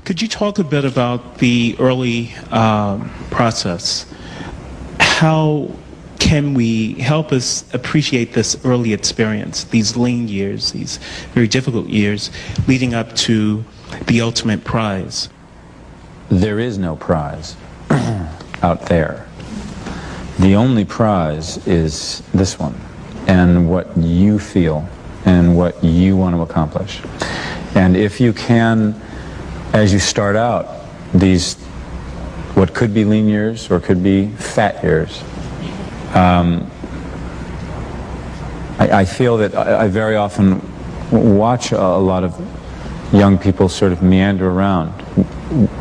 Could you talk a bit about the early process? How can we help us appreciate this early experience, these lean years, these very difficult years leading up to the ultimate prize? There is no prize out there. The only prize is this one, and what you feel and what you want to accomplish. And if you can, as you start out, these what could be lean years or could be fat years, I feel that I very often watch a lot of young people sort of meander around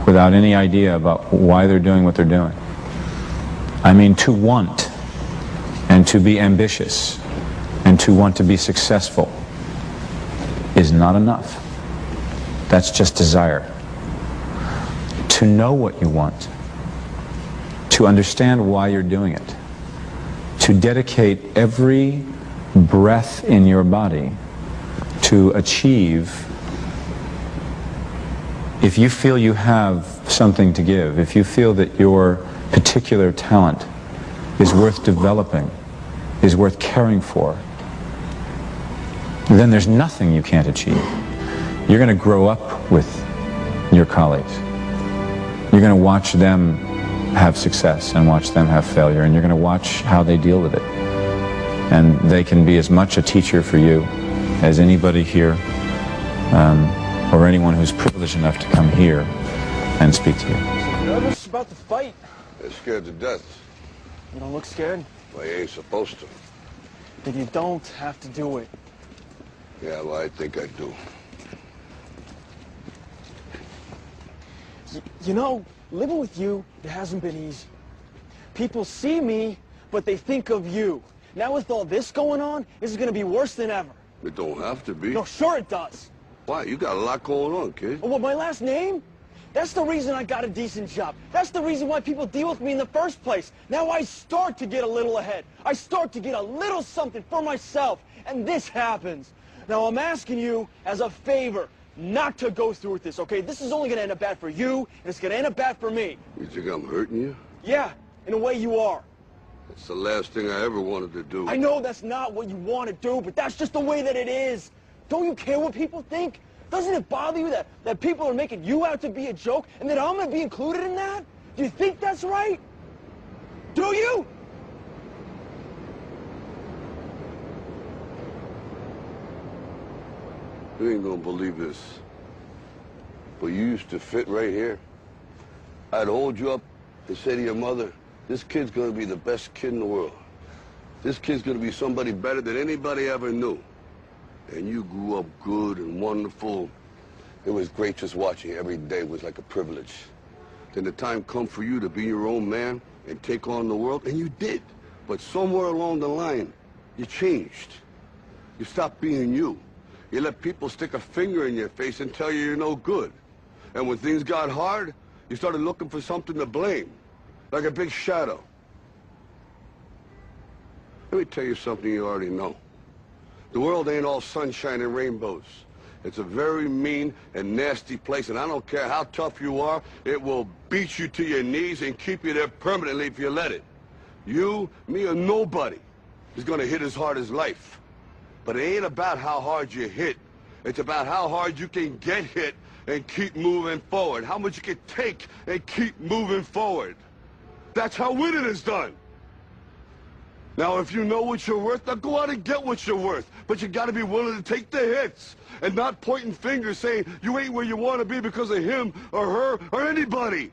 without any idea about why they're doing what they're doing. I mean, to want and to be ambitious and to want to be successful is not enough. That's just desire. To know what you want, to understand why you're doing it, to dedicate every breath in your body to achieve. If you feel you have something to give, if you feel that your particular talent is worth developing, is worth caring for, then there's nothing you can't achieve. You're going to grow up with your colleagues. You're going to watch them have success and watch them have failure, and you're going to watch how they deal with it. And they can be as much a teacher for you as anybody here, or anyone who's privileged enough to come here and speak to you. Nervous about the fight? They're scared to death. You don't look scared? Well, you ain't supposed to. Then you don't have to do it. Yeah, well, I think I do. You know, living with you, it hasn't been easy. People see me, but they think of you. Now with all this going on, this is going to be worse than ever. It don't have to be. No, sure it does. Why? You got a lot going on, kid. Oh, what, my last name? That's the reason I got a decent job. That's the reason why people deal with me in the first place. Now I start to get a little ahead. I start to get a little something for myself. And this happens. Now I'm asking you as a favor not to go through with this, okay? This is only going to end up bad for you, and it's going to end up bad for me. You think I'm hurting you? Yeah, in a way you are. That's the last thing I ever wanted to do. I know that's not what you want to do, but that's just the way that it is. Don't you care what people think? Doesn't it bother you that people are making you out to be a joke, and that I'm going to be included in that? Do you think that's right? Do you? You ain't gonna believe this, but you used to fit right here. I'd hold you up and say to your mother, this kid's gonna be the best kid in the world. This kid's gonna be somebody better than anybody ever knew. And you grew up good and wonderful. It was great just watching you. Every day was like a privilege. Then the time come for you to be your own man and take on the world, and you did. But somewhere along the line, you changed. You stopped being you. You let people stick a finger in your face and tell you you're no good. And when things got hard, you started looking for something to blame, like a big shadow. Let me tell you something you already know. The world ain't all sunshine and rainbows. It's a very mean and nasty place, and I don't care how tough you are, it will beat you to your knees and keep you there permanently if you let it. You, me, or nobody is gonna hit as hard as life. But it ain't about how hard you hit. It's about how hard you can get hit and keep moving forward. How much you can take and keep moving forward. That's how winning is done. Now, if you know what you're worth, now go out and get what you're worth. But you gotta be willing to take the hits and not pointing fingers saying you ain't where you want to be because of him or her or anybody.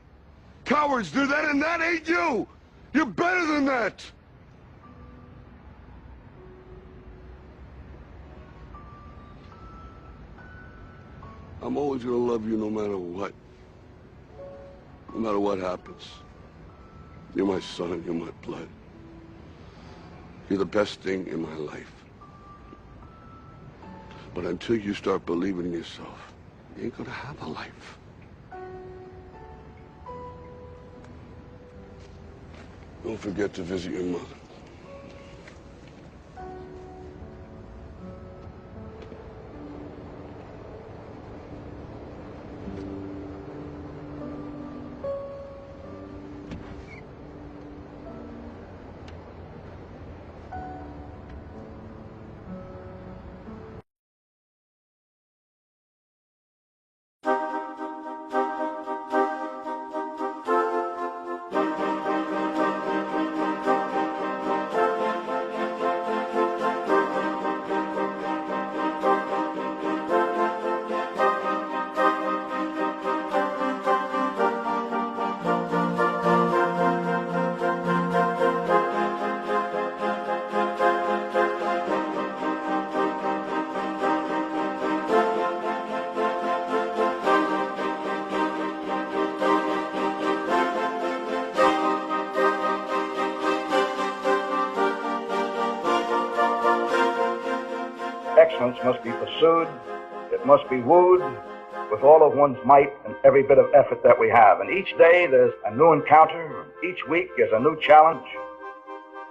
Cowards do that, and that ain't you. You're better than that. I'm always going to love you no matter what. No matter what happens. You're my son, you're my blood. You're the best thing in my life. But until you start believing in yourself, you ain't going to have a life. Don't forget to visit your mother. excellence must be pursued. It must be wooed with all of one's might and every bit of effort that we have. And each day there's a new encounter. Each week is a new challenge.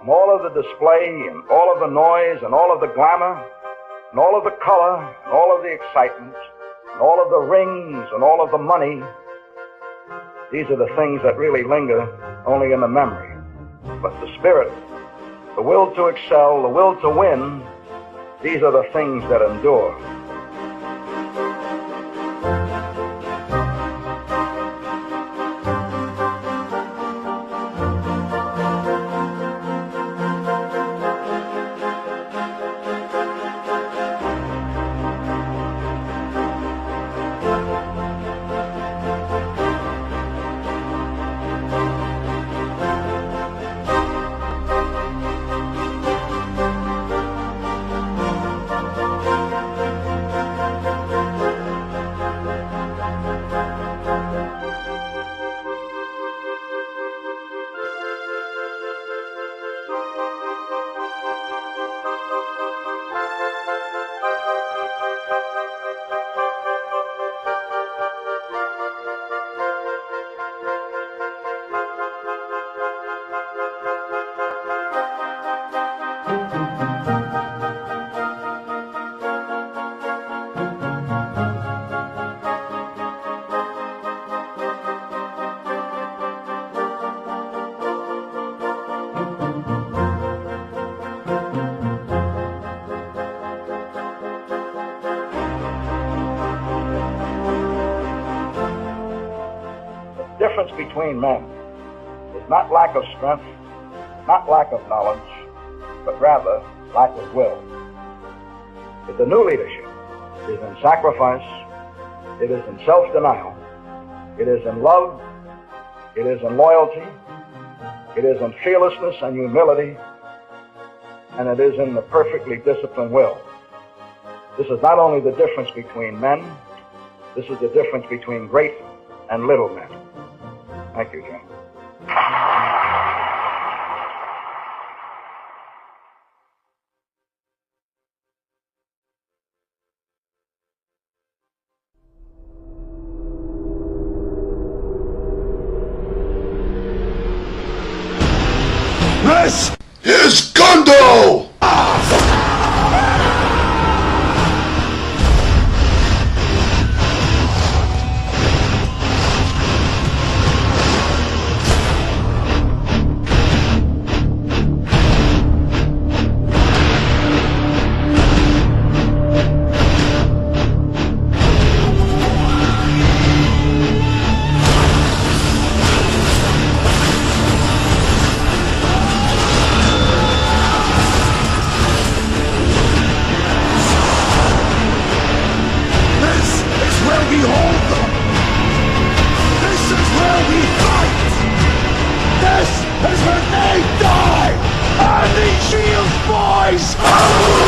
And all of the display and all of the noise and all of the glamour and all of the color and all of the excitement and all of the rings and all of the money, these are the things that really linger only in the memory. But the spirit, the will to excel, the will to win, these are the things that endure. The difference between men is not lack of strength, not lack of knowledge, but rather lack of will. But the new leadership is in sacrifice, it is in self-denial, it is in love, it is in loyalty, it is in fearlessness and humility, and it is in the perfectly disciplined will. This is not only the difference between men, this is the difference between great and little men. Thank you, Jim. This is Gundo! This is where they die! And the shield boys!